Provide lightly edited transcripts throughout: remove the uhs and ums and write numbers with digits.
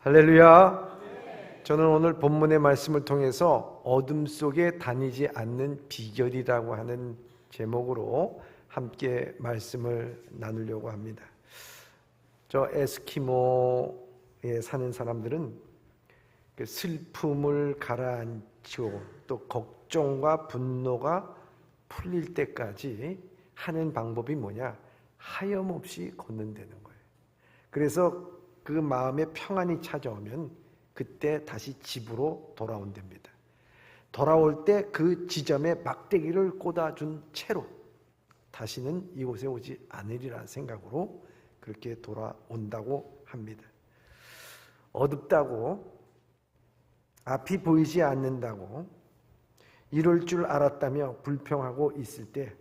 할렐루야. 저는 오늘 본문의 말씀을 통해서 어둠 속에 다니지 않는 비결이라고 하는 제목으로 함께 말씀을 나누려고 합니다. 저 에스키모에 사는 사람들은 그 슬픔을 가라앉히고 또 걱정과 분노가 풀릴 때까지 하는 방법이 뭐냐? 하염없이 걷는다는 거예요. 그래서 그 마음에 평안이 찾아오면 그때 다시 집으로 돌아온답니다. 돌아올 때 그 지점에 막대기를 꽂아준 채로 다시는 이곳에 오지 않으리라는 생각으로 그렇게 돌아온다고 합니다. 어둡다고, 앞이 보이지 않는다고, 이럴 줄 알았다며 불평하고 있을 때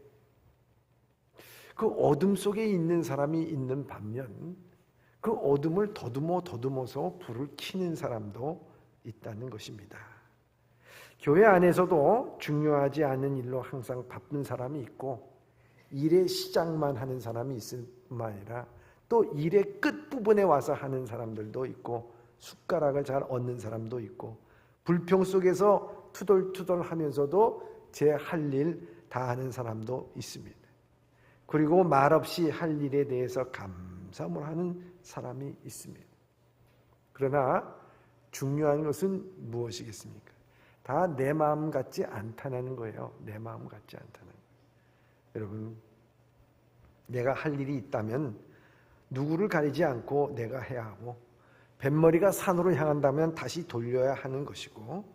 그 어둠 속에 있는 사람이 있는 반면 그 어둠을 더듬어서 불을 켜는 사람도 있다는 것입니다. 교회 안에서도 중요하지 않은 일로 항상 바쁜 사람이 있고 일의 시작만 하는 사람이 있을 뿐만 아니라 또 일의 끝부분에 와서 하는 사람들도 있고 숟가락을 잘 얻는 사람도 있고 불평 속에서 투덜투덜 하면서도 제 할 일 다 하는 사람도 있습니다. 그리고 말없이 할 일에 대해서 감사를 하는 사람이 있습니다. 그러나 중요한 것은 무엇이겠습니까? 다 내 마음 같지 않다는 거예요. 내 마음 같지 않다는 거예요. 여러분, 내가 할 일이 있다면 누구를 가리지 않고 내가 해야 하고 뱃머리가 산으로 향한다면 다시 돌려야 하는 것이고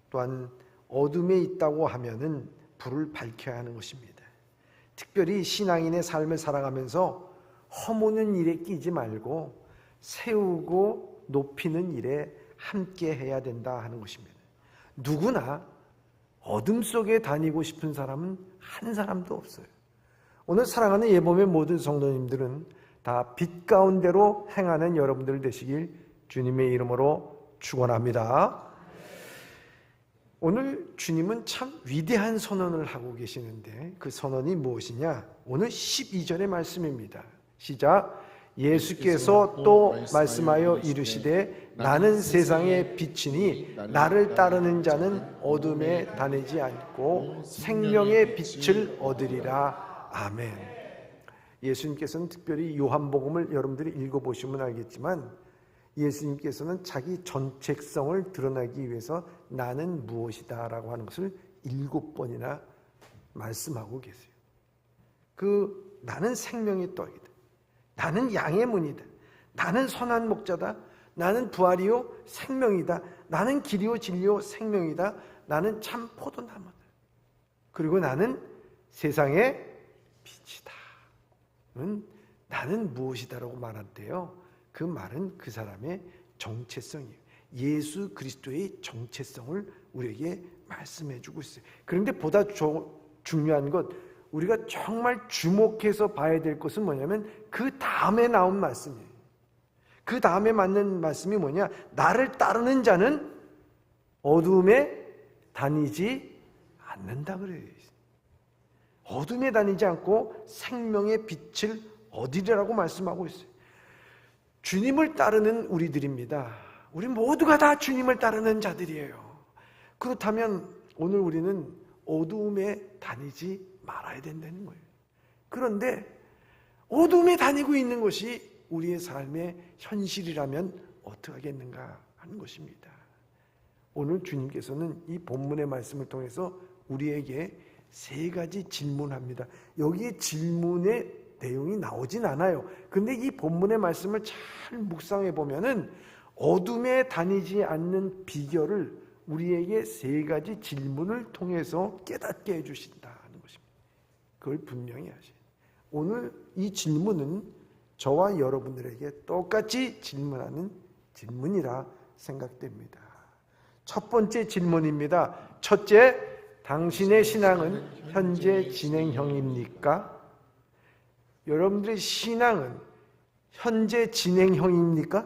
또한 어둠에 있다고 하면은 불을 밝혀야 하는 것입니다. 특별히 신앙인의 삶을 살아가면서 허무는 일에 끼지 말고 세우고 높이는 일에 함께 해야 된다 하는 것입니다. 누구나 어둠 속에 다니고 싶은 사람은 한 사람도 없어요. 오늘 사랑하는 예범의 모든 성도님들은 다 빛 가운데로 행하는 여러분들 되시길 주님의 이름으로 축원합니다. 오늘 주님은 참 위대한 선언을 하고 계시는데 그 선언이 무엇이냐? 오늘 12절의 말씀입니다. 시작. 예수께서 또 말씀하여 이르시되 나는 세상의 빛이니 나를 따르는 자는 어둠에 다니지 않고 생명의 빛을 얻으리라. 아멘. 예수님께서는 특별히 요한복음을 여러분들이 읽어보시면 알겠지만 예수님께서는 자기 정체성을 드러나기 위해서 나는 무엇이다 라고 하는 것을 7번이나 말씀하고 계세요. 나는 생명의 떡이다. 나는 양의 문이다. 나는 선한 목자다. 나는 부활이요 생명이다. 나는 길이요 진리요 생명이다. 나는 참 포도나무다. 그리고 나는 세상의 빛이다. 나는 무엇이다라고 말한대요. 그 말은 그 사람의 정체성이에요. 예수 그리스도의 정체성을 우리에게 말씀해 주고 있어요. 그런데 보다 중요한 것, 우리가 정말 주목해서 봐야 될 것은 뭐냐면 그 다음에 나온 말씀이에요. 그 다음에 맞는 말씀이 뭐냐? 나를 따르는 자는 어둠에 다니지 않는다 그래요. 어둠에 다니지 않고 생명의 빛을 얻으리라고 말씀하고 있어요. 주님을 따르는 우리들입니다. 우리 모두가 다 주님을 따르는 자들이에요. 그렇다면 오늘 우리는 어두움에 다니지 말아야 된다는 거예요. 그런데 어두움에 다니고 있는 것이 우리의 삶의 현실이라면 어떻게 하겠는가 하는 것입니다. 오늘 주님께서는 이 본문의 말씀을 통해서 우리에게 3가지 질문합니다. 여기에 질문의 내용이 나오진 않아요. 근데 이 본문의 말씀을 잘 묵상해 보면은 어둠에 다니지 않는 비결을 우리에게 3가지 질문을 통해서 깨닫게 해주신다는 것입니다. 그걸 분명히 하세요. 오늘 이 질문은 저와 여러분들에게 똑같이 질문하는 질문이라 생각됩니다. 첫 번째 질문입니다. 첫째, 당신의 신앙은 현재 진행형입니까? 여러분들의 신앙은 현재 진행형입니까?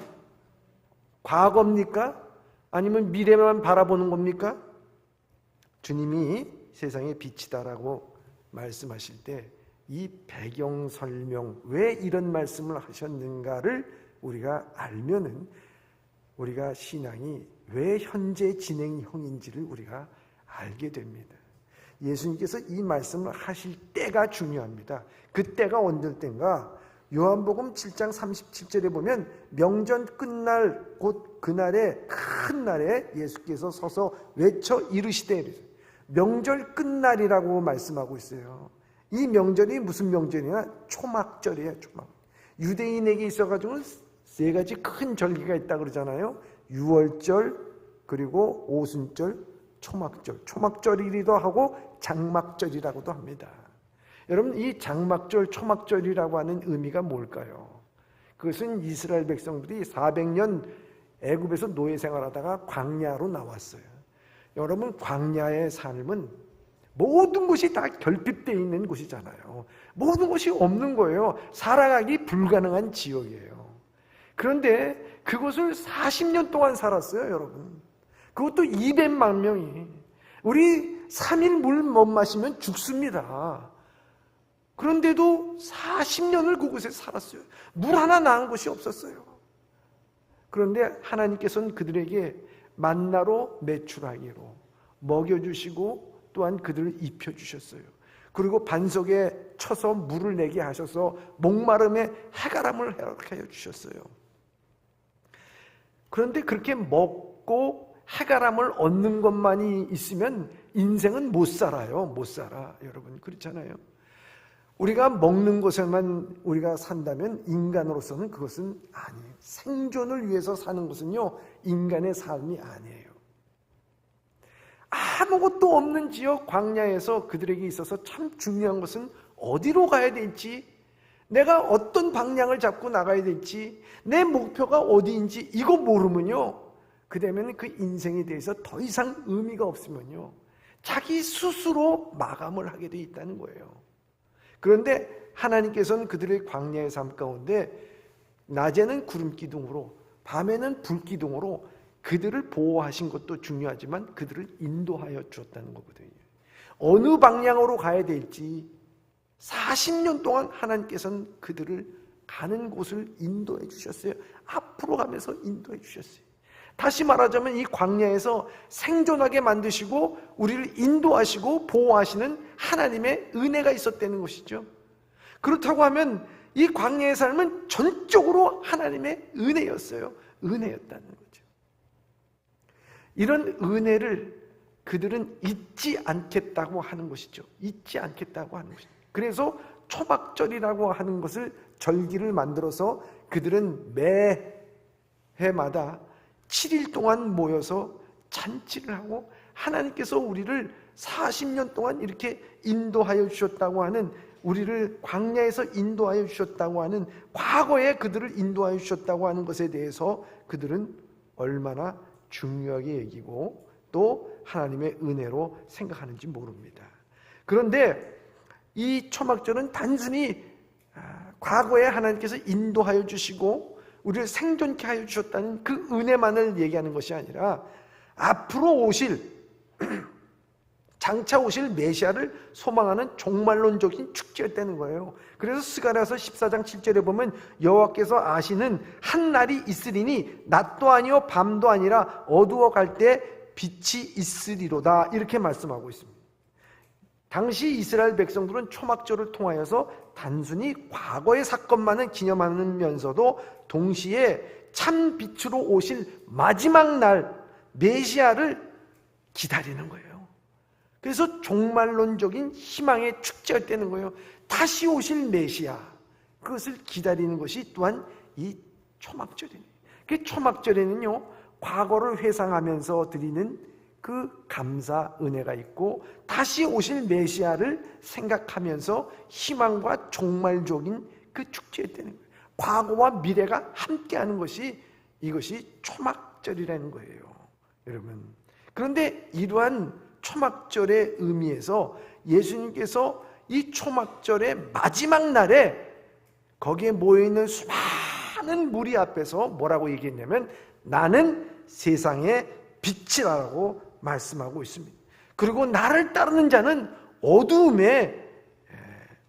과거입니까? 아니면 미래만 바라보는 겁니까? 주님이 세상의 빛이다라고 말씀하실 때 이 배경 설명, 왜 이런 말씀을 하셨는가를 우리가 알면은 우리가 신앙이 왜 현재 진행형인지를 우리가 알게 됩니다. 예수님께서 이 말씀을 하실 때가 중요합니다. 그 때가 언제 때인가? 요한복음 7장 37절에 보면 명절 끝날 곧 그날에 큰 날에 예수께서 서서 외쳐 이르시되, 명절 끝날이라고 말씀하고 있어요. 이 명절이 무슨 명절이냐? 초막절이에요. 초막. 유대인에게 있어가지고는 세 가지 큰 절기가 있다 그러잖아요. 유월절, 그리고 오순절, 초막절. 초막절이기도 하고 장막절이라고도 합니다. 여러분, 이 장막절, 초막절이라고 하는 의미가 뭘까요? 그것은 이스라엘 백성들이 400년 애굽에서 노예 생활하다가 광야로 나왔어요. 여러분, 광야의 삶은 모든 것이 다 결핍되어 있는 곳이잖아요. 모든 것이 없는 거예요. 살아가기 불가능한 지역이에요. 그런데 그곳을 40년 동안 살았어요, 여러분. 그것도 200만 명이. 우리 3일 물 못 마시면 죽습니다. 그런데도 40년을 그곳에 살았어요. 물 하나 나은 곳이 없었어요. 그런데 하나님께서는 그들에게 만나로 매출하기로 먹여주시고 또한 그들을 입혀주셨어요. 그리고 반석에 쳐서 물을 내게 하셔서 목마름에 해가람을 허락하여 주셨어요. 그런데 그렇게 먹고 해가람을 얻는 것만이 있으면 인생은 못 살아요. 못 살아. 여러분, 그렇잖아요. 우리가 먹는 것에만 우리가 산다면 인간으로서는 그것은 아니에요. 생존을 위해서 사는 것은요, 인간의 삶이 아니에요. 아무것도 없는 지역 광야에서 그들에게 있어서 참 중요한 것은 어디로 가야 될지, 내가 어떤 방향을 잡고 나가야 될지, 내 목표가 어디인지 이거 모르면요, 그다음에는 그 인생에 대해서 더 이상 의미가 없으면요, 자기 스스로 마감을 하게 돼 있다는 거예요. 그런데 하나님께서는 그들의 광야의 삶 가운데 낮에는 구름 기둥으로, 밤에는 불 기둥으로 그들을 보호하신 것도 중요하지만 그들을 인도하여 주었다는 거거든요. 어느 방향으로 가야 될지 40년 동안 하나님께서는 그들을 가는 곳을 인도해 주셨어요. 앞으로 가면서 인도해 주셨어요. 다시 말하자면 이 광야에서 생존하게 만드시고 우리를 인도하시고 보호하시는 하나님의 은혜가 있었다는 것이죠. 그렇다고 하면 이 광야의 삶은 전적으로 하나님의 은혜였어요. 은혜였다는 거죠. 이런 은혜를 그들은 잊지 않겠다고 하는 것이죠. 잊지 않겠다고 하는 것이죠. 그래서 초막절이라고 하는 것을 절기를 만들어서 그들은 매해마다 7일 동안 모여서 잔치를 하고 하나님께서 우리를 40년 동안 이렇게 인도하여 주셨다고 하는, 우리를 광야에서 인도하여 주셨다고 하는, 과거에 그들을 인도하여 주셨다고 하는 것에 대해서 그들은 얼마나 중요하게 여기고 또 하나님의 은혜로 생각하는지 모릅니다. 그런데 이 초막절은 단순히 과거에 하나님께서 인도하여 주시고 우리를 생존케 하여 주셨다는 그 은혜만을 얘기하는 것이 아니라 앞으로 오실, 장차 오실 메시아를 소망하는 종말론적인 축제였다는 거예요. 그래서 스가랴서 14장 7절에 보면 여호와께서 아시는 한 날이 있으리니 낮도 아니요 밤도 아니라 어두워갈 때 빛이 있으리로다, 이렇게 말씀하고 있습니다. 당시 이스라엘 백성들은 초막절을 통하여서 단순히 과거의 사건만을 기념하면서도 동시에 참 빛으로 오실 마지막 날 메시아를 기다리는 거예요. 그래서 종말론적인 희망의 축제였다는 거예요. 다시 오실 메시아, 그것을 기다리는 것이 또한 이 초막절이에요. 그 초막절에는요, 과거를 회상하면서 드리는 그 감사 은혜가 있고 다시 오실 메시아를 생각하면서 희망과 종말적인 그 축제였다는 거예요. 과거와 미래가 함께하는 것이, 이것이 초막절이라는 거예요, 여러분. 그런데 이러한 초막절의 의미에서 예수님께서 이 초막절의 마지막 날에 거기에 모여있는 수많은 무리 앞에서 뭐라고 얘기했냐면 나는 세상의 빛이라고 말씀하고 있습니다. 그리고 나를 따르는 자는 어두움에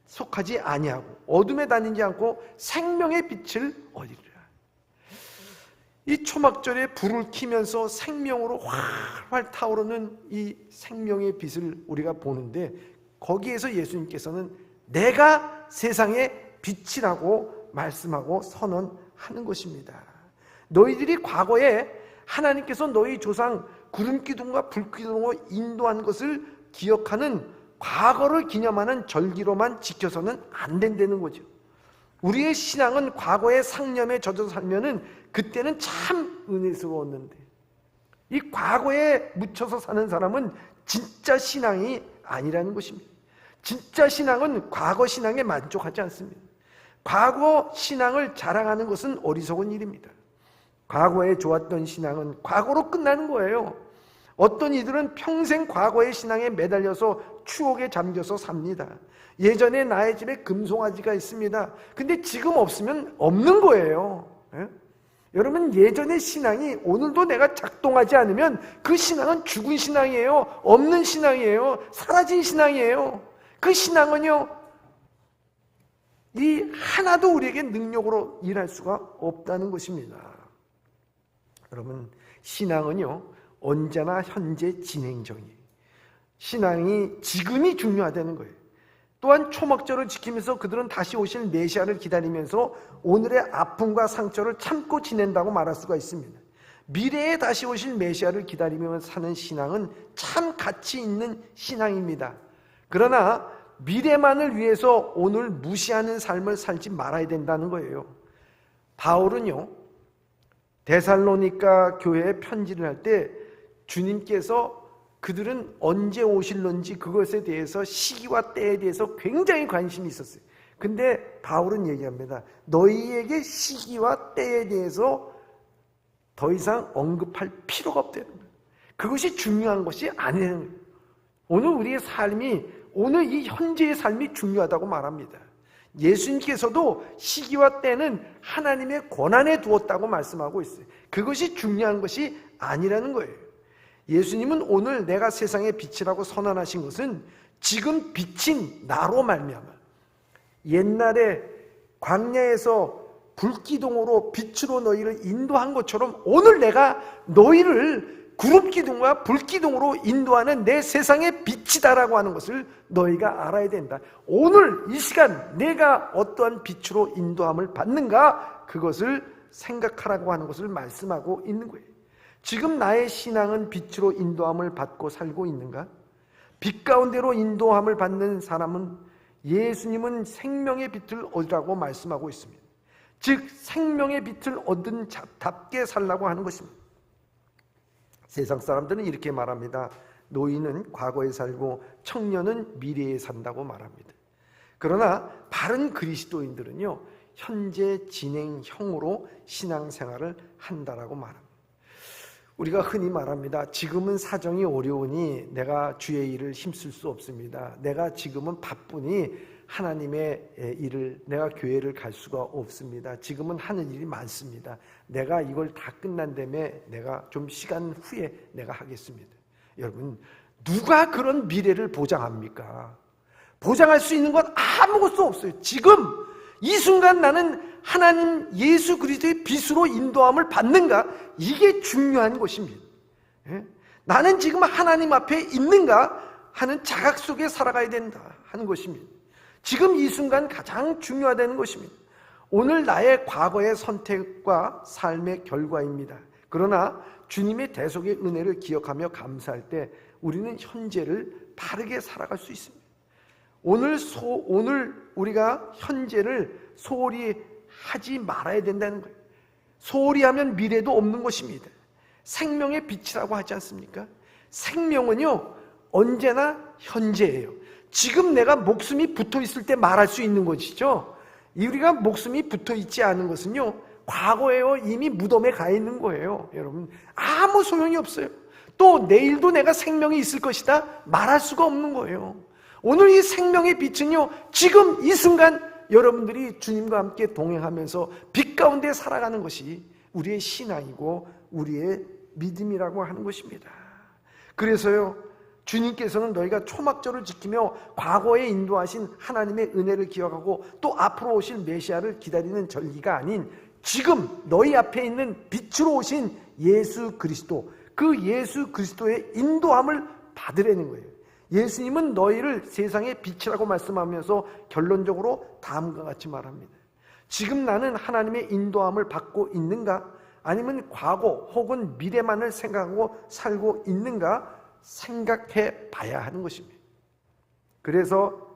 속하지 아니하고 어둠에 다니지 않고 생명의 빛을 얻으리라. 이 초막절에 불을 켜면서 생명으로 활활 타오르는 이 생명의 빛을 우리가 보는데, 거기에서 예수님께서는 내가 세상의 빛이라고 말씀하고 선언하는 것입니다. 너희들이 과거에 하나님께서 너희 조상 구름기둥과 불기둥으로 인도한 것을 기억하는 과거를 기념하는 절기로만 지켜서는 안 된다는 거죠. 우리의 신앙은 과거의 상념에 젖어 살면은 그때는 참 은혜스러웠는데, 이 과거에 묻혀서 사는 사람은 진짜 신앙이 아니라는 것입니다. 진짜 신앙은 과거 신앙에 만족하지 않습니다. 과거 신앙을 자랑하는 것은 어리석은 일입니다. 과거에 좋았던 신앙은 과거로 끝나는 거예요. 어떤 이들은 평생 과거의 신앙에 매달려서 추억에 잠겨서 삽니다. 예전에 나의 집에 금송아지가 있습니다. 근데 지금 없으면 없는 거예요. 예? 여러분, 예전의 신앙이 오늘도 내가 작동하지 않으면 그 신앙은 죽은 신앙이에요. 없는 신앙이에요. 사라진 신앙이에요. 그 신앙은요, 이 하나도 우리에게 능력으로 일할 수가 없다는 것입니다. 여러분, 신앙은요 언제나 현재 진행형이에요. 신앙이 지금이 중요하다는 거예요. 또한 초막절을 지키면서 그들은 다시 오실 메시아를 기다리면서 오늘의 아픔과 상처를 참고 지낸다고 말할 수가 있습니다. 미래에 다시 오실 메시아를 기다리며 사는 신앙은 참 가치 있는 신앙입니다. 그러나 미래만을 위해서 오늘 무시하는 삶을 살지 말아야 된다는 거예요. 바울은요, 데살로니가 교회에 편지를 할 때 주님께서 그들은 언제 오실런지 그것에 대해서 시기와 때에 대해서 굉장히 관심이 있었어요. 근데 바울은 얘기합니다. 너희에게 시기와 때에 대해서 더 이상 언급할 필요가 없다는 거예요. 그것이 중요한 것이 아니라는 거예요. 오늘 우리의 삶이, 오늘 이 현재의 삶이 중요하다고 말합니다. 예수님께서도 시기와 때는 하나님의 권한에 두었다고 말씀하고 있어요. 그것이 중요한 것이 아니라는 거예요. 예수님은 오늘 내가 세상의 빛이라고 선언하신 것은 지금 빛인 나로 말미암아, 옛날에 광야에서 불기둥으로 빛으로 너희를 인도한 것처럼 오늘 내가 너희를 구름기둥과 불기둥으로 인도하는 내 세상의 빛이다라고 하는 것을 너희가 알아야 된다. 오늘 이 시간 내가 어떠한 빛으로 인도함을 받는가, 그것을 생각하라고 하는 것을 말씀하고 있는 거예요. 지금 나의 신앙은 빛으로 인도함을 받고 살고 있는가? 빛 가운데로 인도함을 받는 사람은, 예수님은 생명의 빛을 얻으라고 말씀하고 있습니다. 즉 생명의 빛을 얻은 자답게 살라고 하는 것입니다. 세상 사람들은 이렇게 말합니다. 노인은 과거에 살고 청년은 미래에 산다고 말합니다. 그러나 바른 그리스도인들은요, 현재 진행형으로 신앙생활을 한다라고 말합니다. 우리가 흔히 말합니다. 지금은 사정이 어려우니 내가 주의 일을 힘쓸 수 없습니다. 내가 지금은 바쁘니 하나님의 일을, 내가 교회를 갈 수가 없습니다. 지금은 하는 일이 많습니다. 내가 이걸 다 끝난 다음에 내가 좀 시간 후에 내가 하겠습니다. 여러분, 누가 그런 미래를 보장합니까? 보장할 수 있는 건 아무것도 없어요. 지금 이 순간 나는 하나님 예수 그리스도의 빛으로 인도함을 받는가? 이게 중요한 것입니다. 나는 지금 하나님 앞에 있는가 하는 자각 속에 살아가야 된다 하는 것입니다. 지금 이 순간 가장 중요하다는 것입니다. 오늘 나의 과거의 선택과 삶의 결과입니다. 그러나 주님의 대속의 은혜를 기억하며 감사할 때 우리는 현재를 바르게 살아갈 수 있습니다. 오늘 우리가 현재를 소홀히 하지 말아야 된다는 거예요. 소홀히 하면 미래도 없는 것입니다. 생명의 빛이라고 하지 않습니까? 생명은요 언제나 현재예요. 지금 내가 목숨이 붙어 있을 때 말할 수 있는 것이죠. 우리가 목숨이 붙어 있지 않은 것은요 과거에요, 이미 무덤에 가 있는 거예요. 여러분, 아무 소용이 없어요. 또 내일도 내가 생명이 있을 것이다 말할 수가 없는 거예요. 오늘 이 생명의 빛은요 지금 이 순간 여러분들이 주님과 함께 동행하면서 빛 가운데 살아가는 것이 우리의 신앙이고 우리의 믿음이라고 하는 것입니다. 그래서요 주님께서는 너희가 초막절을 지키며 과거에 인도하신 하나님의 은혜를 기억하고 또 앞으로 오실 메시아를 기다리는 절기가 아닌 지금 너희 앞에 있는 빛으로 오신 예수 그리스도, 그 예수 그리스도의 인도함을 받으라는 거예요. 예수님은 너희를 세상의 빛이라고 말씀하면서 결론적으로 다음과 같이 말합니다. 지금 나는 하나님의 인도함을 받고 있는가? 아니면 과거 혹은 미래만을 생각하고 살고 있는가? 생각해 봐야 하는 것입니다. 그래서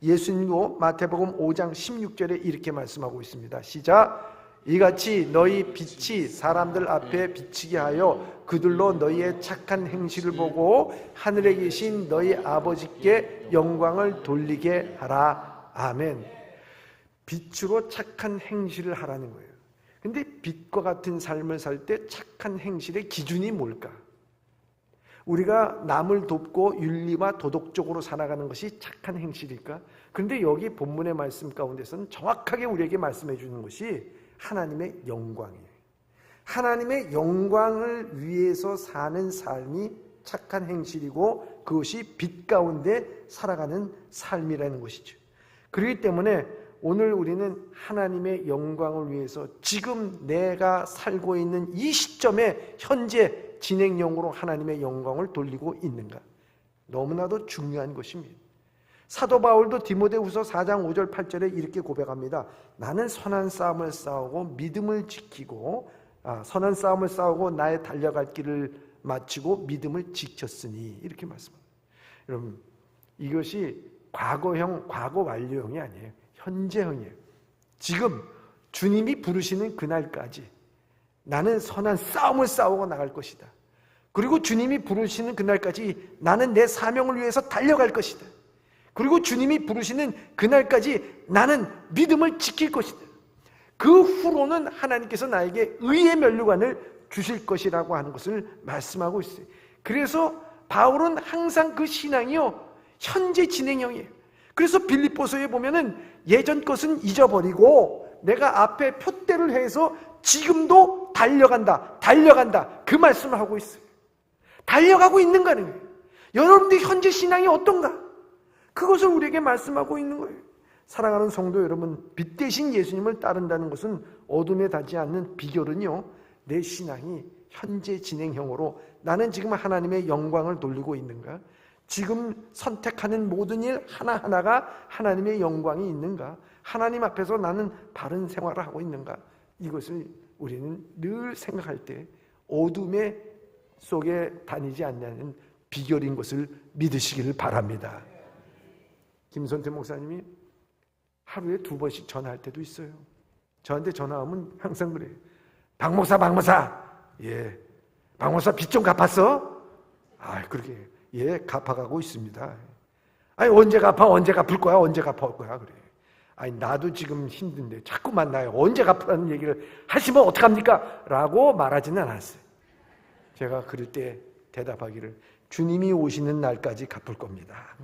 예수님도 마태복음 5장 16절에 이렇게 말씀하고 있습니다. 시작. 이같이 너희 빛이 사람들 앞에 비치게 하여 그들로 너희의 착한 행실을 보고 하늘에 계신 너희 아버지께 영광을 돌리게 하라. 아멘. 빛으로 착한 행실을 하라는 거예요. 근데 빛과 같은 삶을 살 때 착한 행실의 기준이 뭘까? 우리가 남을 돕고 윤리와 도덕적으로 살아가는 것이 착한 행실일까? 그런데 여기 본문의 말씀 가운데서는 정확하게 우리에게 말씀해 주는 것이 하나님의 영광이에요. 하나님의 영광을 위해서 사는 삶이 착한 행실이고 그것이 빛 가운데 살아가는 삶이라는 것이죠. 그렇기 때문에 오늘 우리는 하나님의 영광을 위해서 지금 내가 살고 있는 이 시점에 현재 진행형으로 하나님의 영광을 돌리고 있는가? 너무나도 중요한 것입니다. 사도 바울도 디모데후서 4장 5절 8절에 이렇게 고백합니다. 나는 선한 싸움을 싸우고 믿음을 지키고 선한 싸움을 싸우고 나의 달려갈 길을 마치고 믿음을 지켰으니 이렇게 말씀합니다. 여러분, 이것이 과거형, 과거 완료형이 아니에요. 현재형이에요. 지금 주님이 부르시는 그날까지 나는 선한 싸움을 싸우고 나갈 것이다. 그리고 주님이 부르시는 그날까지 나는 내 사명을 위해서 달려갈 것이다. 그리고 주님이 부르시는 그날까지 나는 믿음을 지킬 것이다. 그 후로는 하나님께서 나에게 의의 면류관을 주실 것이라고 하는 것을 말씀하고 있어요. 그래서 바울은 항상 그 신앙이요, 현재 진행형이에요. 그래서 빌립보서에 보면은 예전 것은 잊어버리고 내가 앞에 표대를 해서 지금도 달려간다, 달려간다, 그 말씀을 하고 있어요. 달려가고 있는 거예요. 여러분들 현재 신앙이 어떤가? 그것을 우리에게 말씀하고 있는 거예요. 사랑하는 성도 여러분, 빛 대신 예수님을 따른다는 것은 어둠에 닿지 않는 비결은요, 내 신앙이 현재 진행형으로 나는 지금 하나님의 영광을 돌리고 있는가? 지금 선택하는 모든 일 하나하나가 하나님의 영광이 있는가? 하나님 앞에서 나는 바른 생활을 하고 있는가? 이것을 우리는 늘 생각할 때 어둠의 속에 다니지 않냐는 비결인 것을 믿으시기를 바랍니다. 김선태 목사님이 하루에 2번씩 전화할 때도 있어요. 저한테 전화하면 항상 그래요. 박 목사, 예, 박 목사 빚 좀 갚았어? 그렇게 예, 갚아가고 있습니다. 언제 갚을 거야? 그래. 나도 지금 힘든데 자꾸 만나요. 언제 갚으라는 얘기를 하시면 어떡합니까? 라고 말하지는 않았어요. 제가 그럴 때 대답하기를 주님이 오시는 날까지 갚을 겁니다.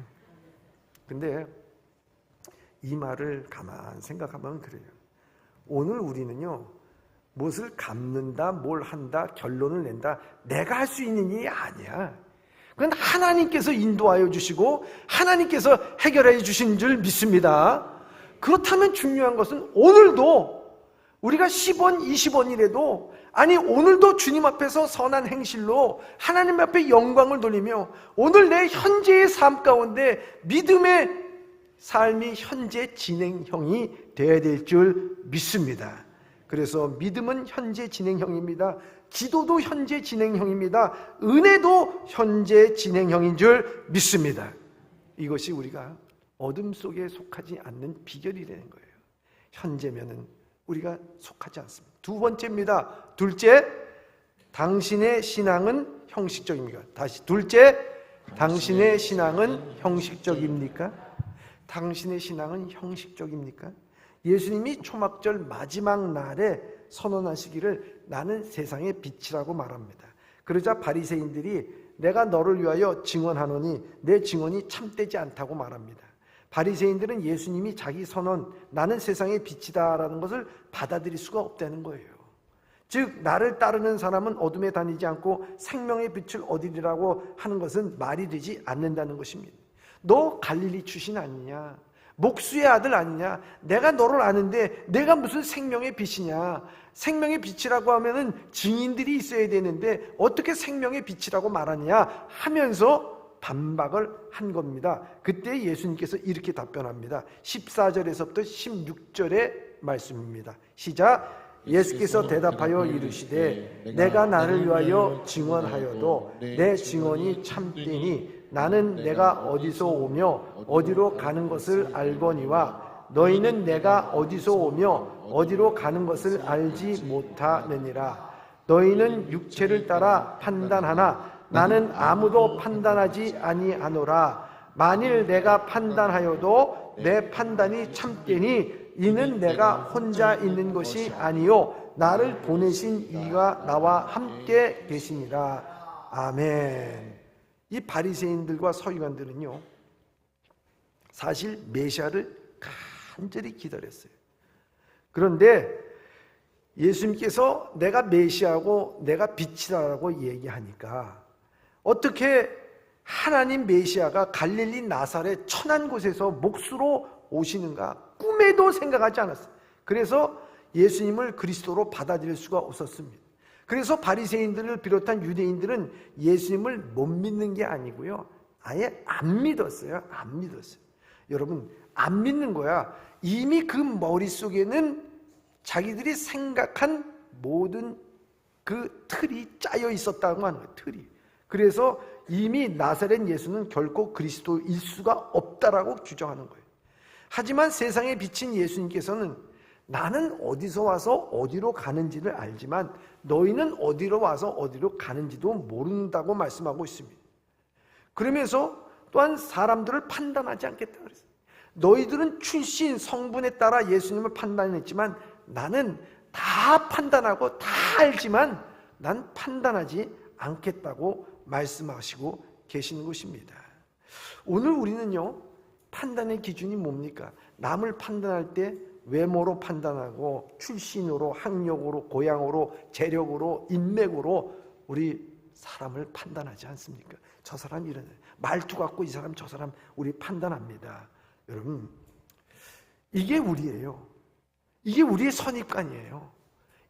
근데 이 말을 가만 생각하면 그래요. 오늘 우리는요, 무엇을 갚는다, 뭘 한다, 결론을 낸다, 내가 할 수 있는 일이 아니야. 그건 하나님께서 인도하여 주시고 하나님께서 해결해 주신 줄 믿습니다. 그렇다면 중요한 것은 오늘도 우리가 10원, 20원이라도 오늘도 주님 앞에서 선한 행실로 하나님 앞에 영광을 돌리며 오늘 내 현재의 삶 가운데 믿음의 삶이 현재 진행형이 되어야 될 줄 믿습니다. 그래서 믿음은 현재 진행형입니다. 기도도 현재 진행형입니다. 은혜도 현재 진행형인 줄 믿습니다. 이것이 우리가 어둠 속에 속하지 않는 비결이라는 거예요. 현재면은 우리가 속하지 않습니다. 2번째입니다. 둘째, 당신의 신앙은 형식적입니까? 다시, 둘째, 당신의 신앙은 형식적입니까? 당신의 신앙은 형식적입니까? 예수님이 초막절 마지막 날에 선언하시기를 나는 세상의 빛이라고 말합니다. 그러자 바리새인들이 내가 너를 위하여 증언하노니 내 증언이 참되지 않다고 말합니다. 바리새인들은 예수님이 자기 선언 나는 세상의 빛이다라는 것을 받아들일 수가 없다는 거예요. 즉 나를 따르는 사람은 어둠에 다니지 않고 생명의 빛을 얻으리라고 하는 것은 말이 되지 않는다는 것입니다. 너 갈릴리 출신 아니냐? 목수의 아들 아니냐? 내가 너를 아는데 내가 무슨 생명의 빛이냐? 생명의 빛이라고 하면은 증인들이 있어야 되는데 어떻게 생명의 빛이라고 말하느냐 하면서 반박을 한 겁니다. 그때 예수님께서 이렇게 답변합니다. 14절에서부터 16절의 말씀입니다. 시작. 예수께서 대답하여 이르시되 내가 나를 위하여 증언하여도 내 증언이 참되니 나는 내가 어디서 오며 어디로 가는 것을 알거니와 너희는 내가 어디서 오며 어디로 가는 것을 알지 못하느니라. 너희는 육체를 따라 판단하나 나는 아무도 판단하지 아니하노라. 만일 내가 판단하여도 내 판단이 참되니 이는 내가 혼자 있는 것이 아니요 나를 보내신 이가 나와 함께 계시니라. 아멘. 이 바리새인들과 서기관들은요 사실 메시아를 간절히 기다렸어요. 그런데 예수님께서 내가 메시아고 내가 빛이라고 얘기하니까 어떻게 하나님 메시아가 갈릴리 나사렛 천한 곳에서 몫으로 오시는가 꿈에도 생각하지 않았어요. 그래서 예수님을 그리스도로 받아들일 수가 없었습니다. 그래서 바리새인들을 비롯한 유대인들은 예수님을 못 믿는 게 아니고요 아예 안 믿었어요. 안 믿었어요. 여러분 안 믿는 거야. 이미 그 머릿속에는 자기들이 생각한 모든 그 틀이 짜여 있었다고 하는 거예요. 틀이. 그래서 이미 나사렛 예수는 결코 그리스도일 수가 없다라고 규정하는 거예요. 하지만 세상에 비친 예수님께서는 나는 어디서 와서 어디로 가는지를 알지만 너희는 어디로 와서 어디로 가는지도 모른다고 말씀하고 있습니다. 그러면서 또한 사람들을 판단하지 않겠다 그랬어요. 너희들은 출신 성분에 따라 예수님을 판단했지만 나는 다 판단하고 다 알지만 난 판단하지 않겠다고 말씀하시고 계시는 것입니다. 오늘 우리는요 판단의 기준이 뭡니까? 남을 판단할 때 외모로 판단하고 출신으로, 학력으로, 고향으로, 재력으로, 인맥으로 우리 사람을 판단하지 않습니까? 저 사람 이런 말투 갖고 이 사람 저 사람 우리 판단합니다. 여러분 이게 우리예요. 이게 우리의 선입관이에요.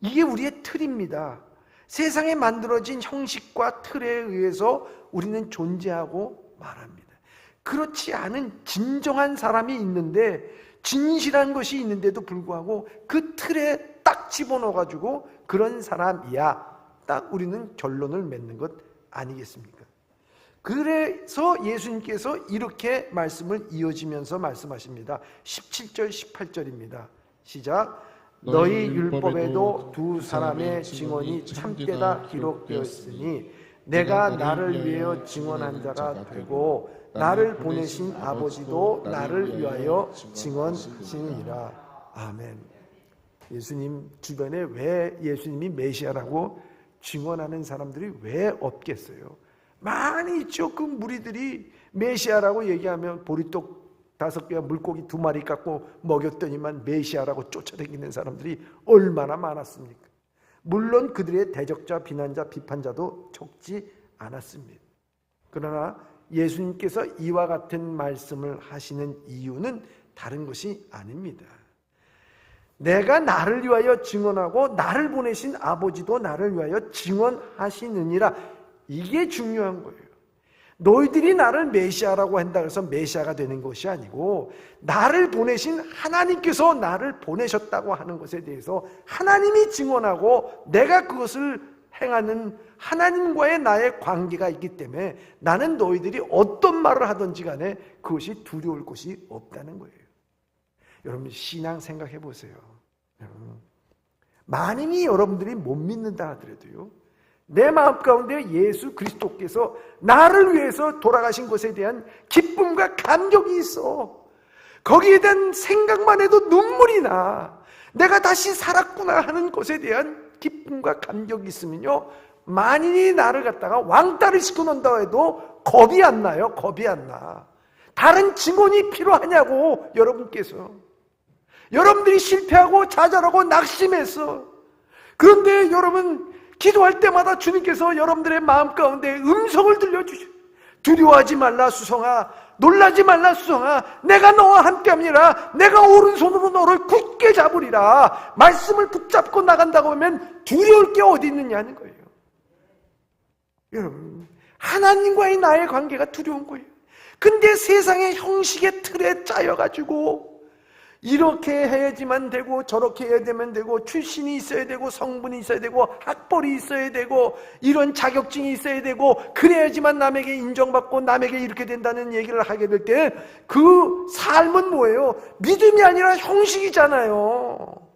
이게 우리의 틀입니다. 세상에 만들어진 형식과 틀에 의해서 우리는 존재하고 말합니다. 그렇지 않은 진정한 사람이 있는데 진실한 것이 있는데도 불구하고 그 틀에 딱 집어넣어가지고 그런 사람이야 딱 우리는 결론을 맺는 것 아니겠습니까? 그래서 예수님께서 이렇게 말씀을 이어지면서 말씀하십니다. 17절 18절입니다 시작. 너희 율법에도 두 사람의 증언이 참되다 기록되었으니 내가 나를 위하여 증언한 자가 되고 나를 보내신 아버지도 나를 위하여 증언하시니라. 아멘. 예수님 주변에 왜 예수님이 메시아라고 증언하는 사람들이 왜 없겠어요? 많이 있죠. 그 무리들이 메시아라고 얘기하면 보리떡 5개와 물고기 2마리 갖고 먹였더니만 메시아라고 쫓아다니는 사람들이 얼마나 많았습니까? 물론 그들의 대적자, 비난자, 비판자도 적지 않았습니다. 그러나 예수님께서 이와 같은 말씀을 하시는 이유는 다른 것이 아닙니다. 내가 나를 위하여 증언하고 나를 보내신 아버지도 나를 위하여 증언하시느니라. 이게 중요한 거예요. 너희들이 나를 메시아라고 한다 해서 메시아가 되는 것이 아니고 나를 보내신 하나님께서 나를 보내셨다고 하는 것에 대해서 하나님이 증언하고 내가 그것을 행하는 하나님과의 나의 관계가 있기 때문에 나는 너희들이 어떤 말을 하든지 간에 그것이 두려울 것이 없다는 거예요. 여러분 신앙 생각해 보세요. 만인이 여러분들이 못 믿는다 하더라도요 내 마음 가운데 예수 그리스도께서 나를 위해서 돌아가신 것에 대한 기쁨과 감격이 있어. 거기에 대한 생각만 해도 눈물이 나. 내가 다시 살았구나 하는 것에 대한 기쁨과 감격이 있으면요 만인이 나를 갖다가 왕따를 시켜놓는다고 해도 겁이 안 나요. 겁이 안 나. 다른 증언이 필요하냐고. 여러분들이 실패하고 좌절하고 낙심했어. 그런데 여러분 기도할 때마다 주님께서 여러분들의 마음 가운데 음성을 들려주셔. 두려워하지 말라 수성아. 놀라지 말라 수성아, 내가 너와 함께함이라. 내가 오른손으로 너를 굳게 잡으리라. 말씀을 붙잡고 나간다고 하면 두려울 게 어디 있느냐는 거예요. 여러분, 하나님과의 나의 관계가 두려운 거예요. 근데 세상의 형식의 틀에 짜여가지고 이렇게 해야지만 되고 저렇게 해야 되면 되고 출신이 있어야 되고 성분이 있어야 되고 학벌이 있어야 되고 이런 자격증이 있어야 되고 그래야지만 남에게 인정받고 남에게 이렇게 된다는 얘기를 하게 될 때 그 삶은 뭐예요? 믿음이 아니라 형식이잖아요.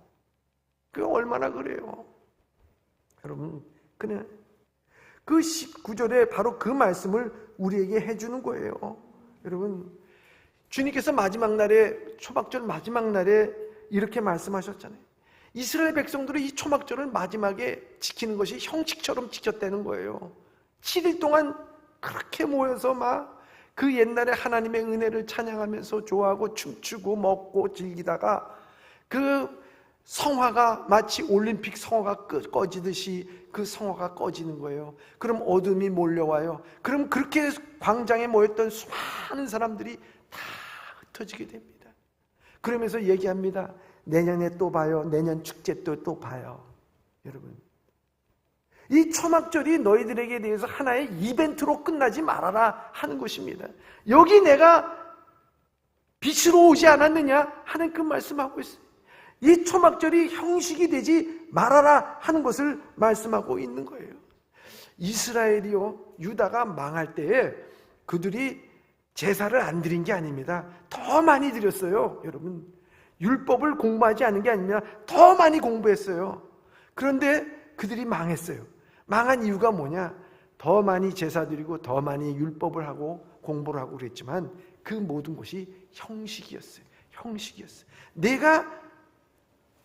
그게 얼마나 그래요? 여러분, 그냥 그 19절에 바로 그 말씀을 우리에게 해주는 거예요. 여러분, 주님께서 마지막 날에, 초막절 마지막 날에 이렇게 말씀하셨잖아요. 이스라엘 백성들이 이 초막절을 마지막에 지키는 것이 형식처럼 지켰다는 거예요. 7일 동안 그렇게 모여서 막 그 옛날에 하나님의 은혜를 찬양하면서 좋아하고 춤추고 먹고 즐기다가 그 성화가 마치 올림픽 성화가 꺼지듯이 그 성화가 꺼지는 거예요. 그럼 어둠이 몰려와요. 그럼 그렇게 광장에 모였던 수많은 사람들이 다 흩어지게 됩니다. 그러면서 얘기합니다. 내년에 또 봐요. 내년 축제 또 봐요. 여러분, 이 초막절이 너희들에게 대해서 하나의 이벤트로 끝나지 말아라 하는 것입니다. 여기 내가 빛으로 오지 않았느냐 하는 그 말씀하고 있어요. 이 초막절이 형식이 되지 말아라 하는 것을 말씀하고 있는 거예요. 이스라엘이요, 유다가 망할 때에 그들이 제사를 안 드린 게 아닙니다. 더 많이 드렸어요. 여러분, 율법을 공부하지 않은 게 아니라 더 많이 공부했어요. 그런데 그들이 망했어요. 망한 이유가 뭐냐? 더 많이 제사 드리고 더 많이 율법을 하고 공부를 하고 그랬지만 그 모든 것이 형식이었어요. 형식이었어요. 내가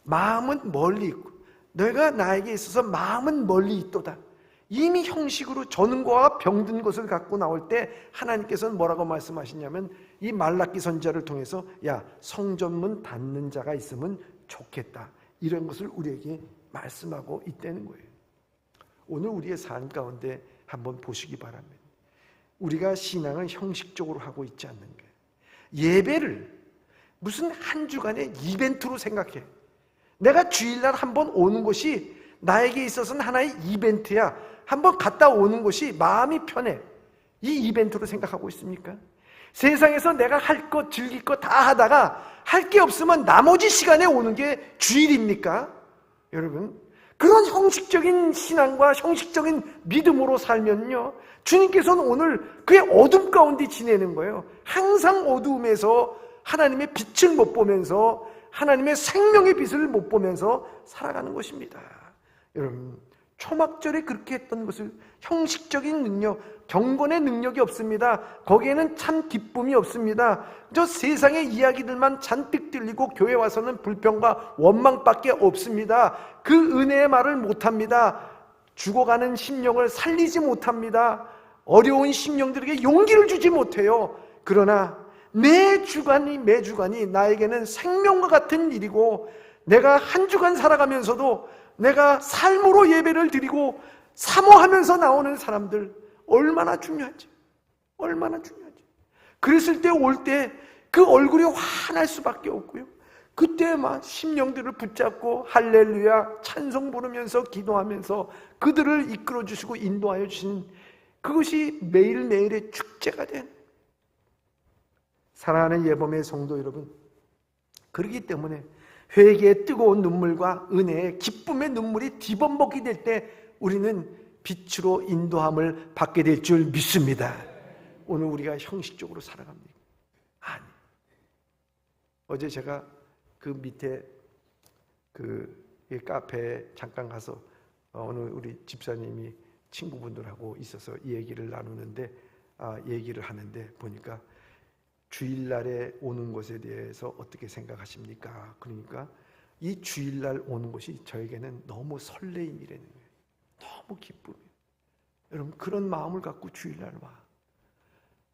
마음은 멀리 있고 내가 나에게 있어서 마음은 멀리 있도다. 이미 형식으로 전과 병든 것을 갖고 나올 때 하나님께서는 뭐라고 말씀하시냐면 이 말라기 선지자를 통해서 야, 성전문 닫는 자가 있으면 좋겠다. 이런 것을 우리에게 말씀하고 있다는 거예요. 오늘 우리의 삶 가운데 한번 보시기 바랍니다. 우리가 신앙을 형식적으로 하고 있지 않는 거예요. 예배를 무슨 한 주간의 이벤트로 생각해. 내가 주일날 한번 오는 것이 나에게 있어서는 하나의 이벤트야. 한번 갔다 오는 것이 마음이 편해. 이 이벤트로 생각하고 있습니까? 세상에서 내가 할 것, 즐길 것 다 하다가 할 게 없으면 나머지 시간에 오는 게 주일입니까? 여러분, 그런 형식적인 신앙과 형식적인 믿음으로 살면요, 주님께서는 오늘 그의 어둠 가운데 지내는 거예요. 항상 어두움에서 하나님의 빛을 못 보면서 하나님의 생명의 빛을 못 보면서 살아가는 것입니다. 여러분, 초막절에 그렇게 했던 것을 형식적인 능력, 경건의 능력이 없습니다. 거기에는 참 기쁨이 없습니다. 저 세상의 이야기들만 잔뜩 들리고 교회 와서는 불평과 원망밖에 없습니다. 그 은혜의 말을 못합니다. 죽어가는 심령을 살리지 못합니다. 어려운 심령들에게 용기를 주지 못해요. 그러나 매주간이 나에게는 생명과 같은 일이고 내가 한 주간 살아가면서도 내가 삶으로 예배를 드리고 사모하면서 나오는 사람들 얼마나 중요하지? 얼마나 중요하지? 그랬을 때 올 때 그 얼굴이 환할 수밖에 없고요. 그때 막 심령들을 붙잡고 할렐루야 찬송 부르면서 기도하면서 그들을 이끌어 주시고 인도하여 주신 그것이 매일매일의 축제가 된 사랑하는 예범의 성도 여러분, 그렇기 때문에 회개의 뜨거운 눈물과 은혜의 기쁨의 눈물이 뒤범벅이 될 때 우리는 빛으로 인도함을 받게 될 줄 믿습니다. 오늘 우리가 형식적으로 살아갑니다. 아니, 어제 제가 그 밑에 그 카페에 잠깐 가서 오늘 우리 집사님이 친구분들하고 있어서 이 얘기를 나누는데 얘기를 하는데 보니까 주일날에 오는 것에 대해서 어떻게 생각하십니까? 그러니까 이 주일날 오는 것이 저에게는 너무 설레임이라는 거예요. 너무 기쁨이에요. 여러분, 그런 마음을 갖고 주일날 와.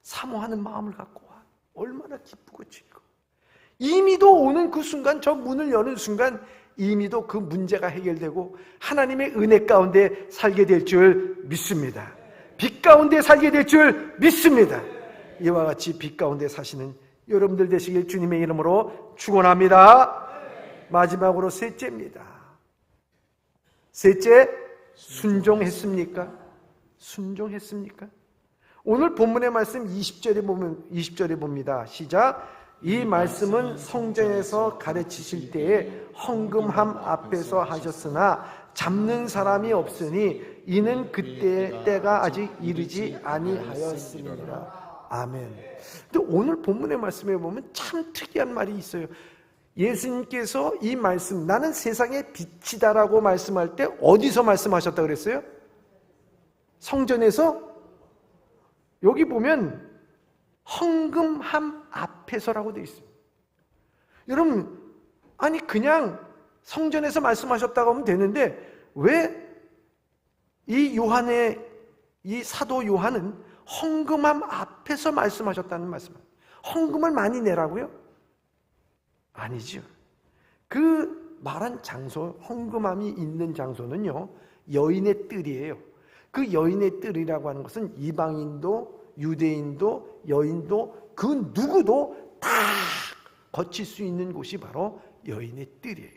사모하는 마음을 갖고 와. 얼마나 기쁘고 즐거워. 이미도 오는 그 순간, 저 문을 여는 순간 이미도 그 문제가 해결되고 하나님의 은혜 가운데 살게 될 줄 믿습니다. 빛 가운데 살게 될 줄 믿습니다. 이와 같이 빛 가운데 사시는 여러분들 되시길 주님의 이름으로 축원합니다. 마지막으로 셋째입니다. 셋째, 순종했습니까? 순종했습니까? 오늘 본문의 말씀 20절에 봅니다. 시작. 이 말씀은 성전에서 가르치실 때에 헌금함 앞에서 하셨으나 잡는 사람이 없으니 이는 그때의 때가 아직 이르지 아니하였습니다. 아멘. 근데 오늘 본문의 말씀에 보면 참 특이한 말이 있어요. 예수님께서 이 말씀, 나는 세상의 빛이다라고 말씀할 때 어디서 말씀하셨다 그랬어요? 성전에서? 여기 보면 헌금함 앞에서라고 되어 있습니다. 여러분, 아니 그냥 성전에서 말씀하셨다고 하면 되는데 왜 이 사도 요한은 헌금함 앞에서 말씀하셨다는 말씀입니다. 헌금을 많이 내라고요? 아니죠. 그 말한 장소, 헌금함이 있는 장소는요, 여인의 뜰이에요. 그 여인의 뜰이라고 하는 것은 이방인도 유대인도 여인도 그 누구도 다 거칠 수 있는 곳이 바로 여인의 뜰이에요.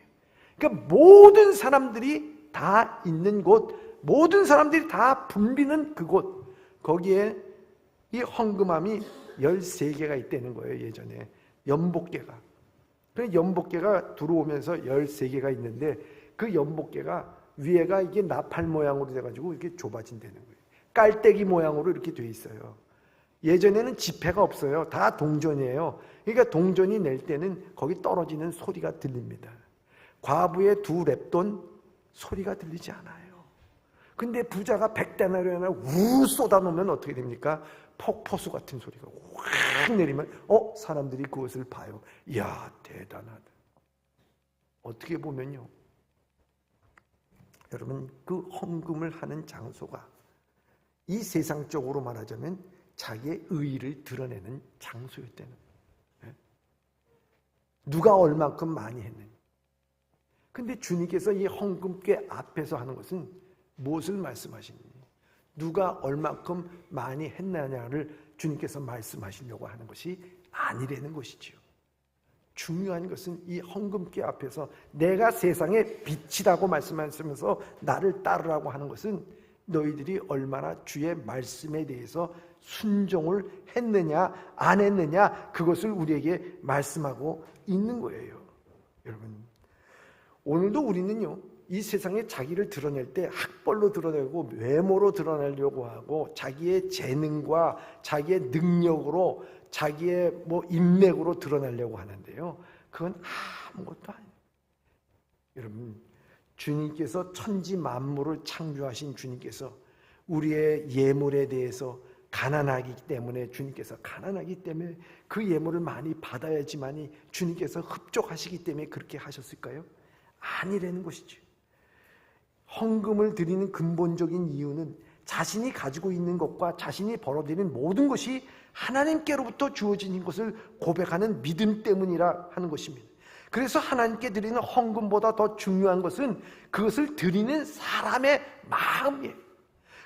그러니까 모든 사람들이 다 있는 곳, 모든 사람들이 다 붐비는 그곳, 거기에 이 헌금함이 13개가 있다는 거예요. 예전에 연복계가. 그 연복계가 들어오면서 13개가 있는데 그 연복계가 위에가 이게 나팔 모양으로 돼가지고 이렇게 좁아진다는 거예요. 깔때기 모양으로 이렇게 돼 있어요. 예전에는 지폐가 없어요. 다 동전이에요. 그러니까 동전이 낼 때는 거기 떨어지는 소리가 들립니다. 과부의 2렙돈 소리가 들리지 않아요. 근데 부자가 100데나리온을 우 쏟아놓으면 어떻게 됩니까? 폭포수 같은 소리가 확 내리면 사람들이 그것을 봐요. 이야, 대단하다. 어떻게 보면요, 여러분, 그 헌금을 하는 장소가 이 세상적으로 말하자면 자기의 의의를 드러내는 장소였다는 거예요. 누가 얼만큼 많이 했느냐. 근데 주님께서 이 헌금궤 앞에서 하는 것은 무엇을 말씀하시느냐, 누가 얼만큼 많이 했느냐를 주님께서 말씀하시려고 하는 것이 아니라는 것이지요. 중요한 것은 이 헌금궤 앞에서 내가 세상의 빛이라고 말씀하시면서 나를 따르라고 하는 것은 너희들이 얼마나 주의 말씀에 대해서 순종을 했느냐 안 했느냐, 그것을 우리에게 말씀하고 있는 거예요. 여러분, 오늘도 우리는요, 이 세상에 자기를 드러낼 때 학벌로 드러내고 외모로 드러내려고 하고 자기의 재능과 자기의 능력으로 자기의 인맥으로 드러내려고 하는데요, 그건 아무것도 아니에요. 여러분, 주님께서 천지 만물을 창조하신 주님께서 우리의 예물에 대해서 가난하기 때문에, 주님께서 가난하기 때문에 그 예물을 많이 받아야지만이 주님께서 흡족하시기 때문에 그렇게 하셨을까요? 아니라는 것이죠. 헌금을 드리는 근본적인 이유는 자신이 가지고 있는 것과 자신이 벌어들이는 모든 것이 하나님께로부터 주어진 것을 고백하는 믿음 때문이라 하는 것입니다. 그래서 하나님께 드리는 헌금보다 더 중요한 것은 그것을 드리는 사람의 마음이에요.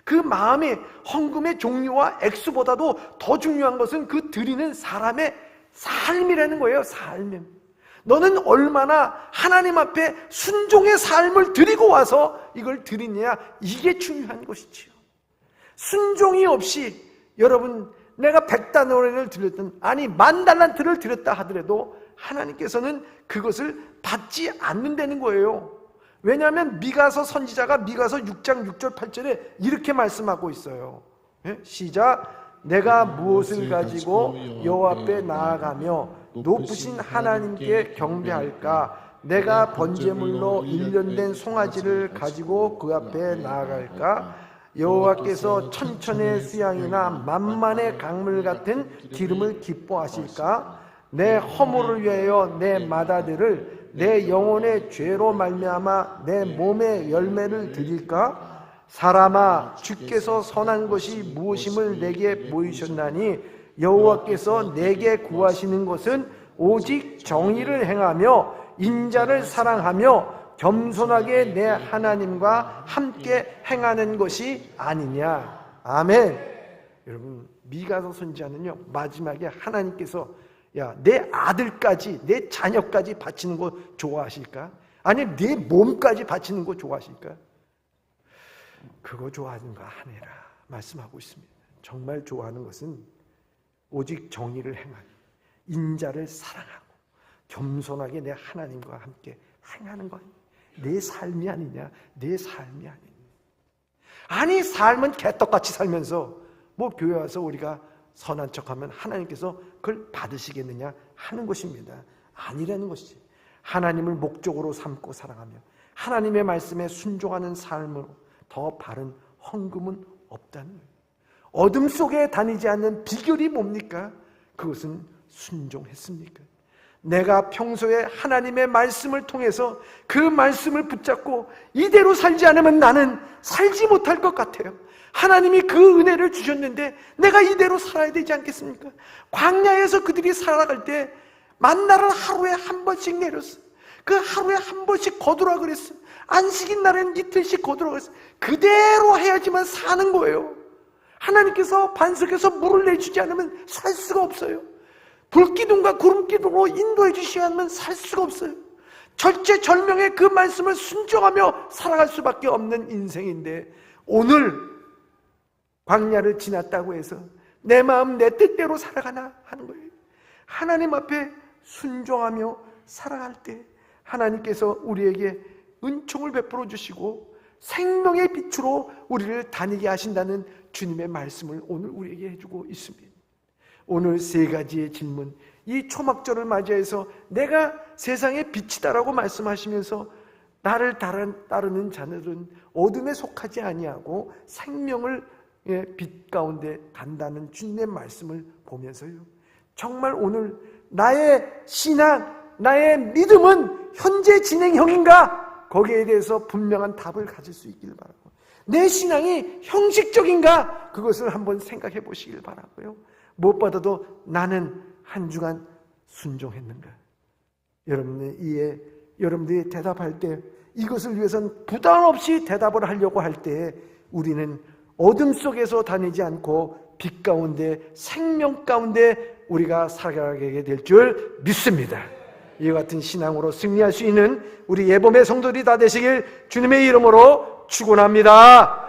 그 마음의 헌금의 종류와 액수보다도 더 중요한 것은 그 드리는 사람의 삶이라는 거예요. 삶. 너는 얼마나 하나님 앞에 순종의 삶을 드리고 와서 이걸 드리냐, 이게 중요한 것이지요. 순종이 없이, 여러분, 내가 100달러를 드렸든 아니 10,000달러를 드렸다 하더라도 하나님께서는 그것을 받지 않는다는 거예요. 왜냐하면 미가서 선지자가 미가서 6장 6절 8절에 이렇게 말씀하고 있어요. 시작. 내가 무엇을 가지고 여호와 앞에 나아가며 높으신 하나님께 경배할까? 내가 번제물로 1년 된 송아지를 가지고 그 앞에 나아갈까? 여호와께서 천천의 수양이나 만만의 강물 같은 기름을 기뻐하실까? 내 허물을 위하여 내 맏아들을 내 영혼의 죄로 말미암아 내 몸의 열매를 드릴까? 사람아, 주께서 선한 것이 무엇임을 내게 보이셨나니 여호와께서 내게 구하시는 것은 오직 정의를 행하며 인자를 사랑하며 겸손하게 내 하나님과 함께 행하는 것이 아니냐. 아멘. 여러분, 미가서 선지자는요, 마지막에 하나님께서 야, 내 아들까지, 내 자녀까지 바치는 거 좋아하실까? 아니, 내 몸까지 바치는 거 좋아하실까? 그거 좋아하는 거 아니라 말씀하고 있습니다. 정말 좋아하는 것은 오직 정의를 행하는, 인자를 사랑하고 겸손하게 내 하나님과 함께 행하는 거 아니냐? 내 삶이 아니냐? 내 삶이 아니냐? 아니, 삶은 개떡같이 살면서 뭐 교회 와서 우리가 선한 척하면 하나님께서 그걸 받으시겠느냐 하는 것입니다. 아니라는 것이지. 하나님을 목적으로 삼고 살아가며 하나님의 말씀에 순종하는 삶으로 더 바른 헌금은 없다는 거예요. 어둠 속에 다니지 않는 비결이 뭡니까? 그것은 순종했습니까? 내가 평소에 하나님의 말씀을 통해서 그 말씀을 붙잡고 이대로 살지 않으면 나는 살지 못할 것 같아요. 하나님이 그 은혜를 주셨는데 내가 이대로 살아야 되지 않겠습니까? 광야에서 그들이 살아갈 때 만나를 하루에 한 번씩 내렸어. 그 하루에 한 번씩 거두라 그랬어. 안식일 날엔 이틀씩 거두라 그랬어. 그대로 해야지만 사는 거예요. 하나님께서 반석에서 물을 내주지 않으면 살 수가 없어요. 불기둥과 구름기둥으로 인도해 주시지 않으면 살 수가 없어요. 절체절명의 그 말씀을 순종하며 살아갈 수밖에 없는 인생인데, 오늘 광야를 지났다고 해서 내 마음 내 뜻대로 살아가나 하는 거예요. 하나님 앞에 순종하며 살아갈 때 하나님께서 우리에게 은총을 베풀어 주시고 생명의 빛으로 우리를 다니게 하신다는 주님의 말씀을 오늘 우리에게 해주고 있습니다. 오늘 세 가지의 질문, 이 초막절을 맞이해서 내가 세상의 빛이다라고 말씀하시면서 나를 따르는 자들은 어둠에 속하지 아니하고 생명을 빛 가운데 간다는 주님의 말씀을 보면서요, 정말 오늘 나의 신앙, 나의 믿음은 현재 진행형인가? 거기에 대해서 분명한 답을 가질 수 있기를 바라고, 내 신앙이 형식적인가? 그것을 한번 생각해 보시길 바라고요. 무엇보다도 나는 한 주간 순종했는가? 여러분들이 대답할 때, 이것을 위해서는 부담 없이 대답을 하려고 할 때 우리는 어둠 속에서 다니지 않고 빛 가운데, 생명 가운데 우리가 살아가게 될 줄 믿습니다. 이와 같은 신앙으로 승리할 수 있는 우리 예범의 성도들이 다 되시길 주님의 이름으로 축원합니다.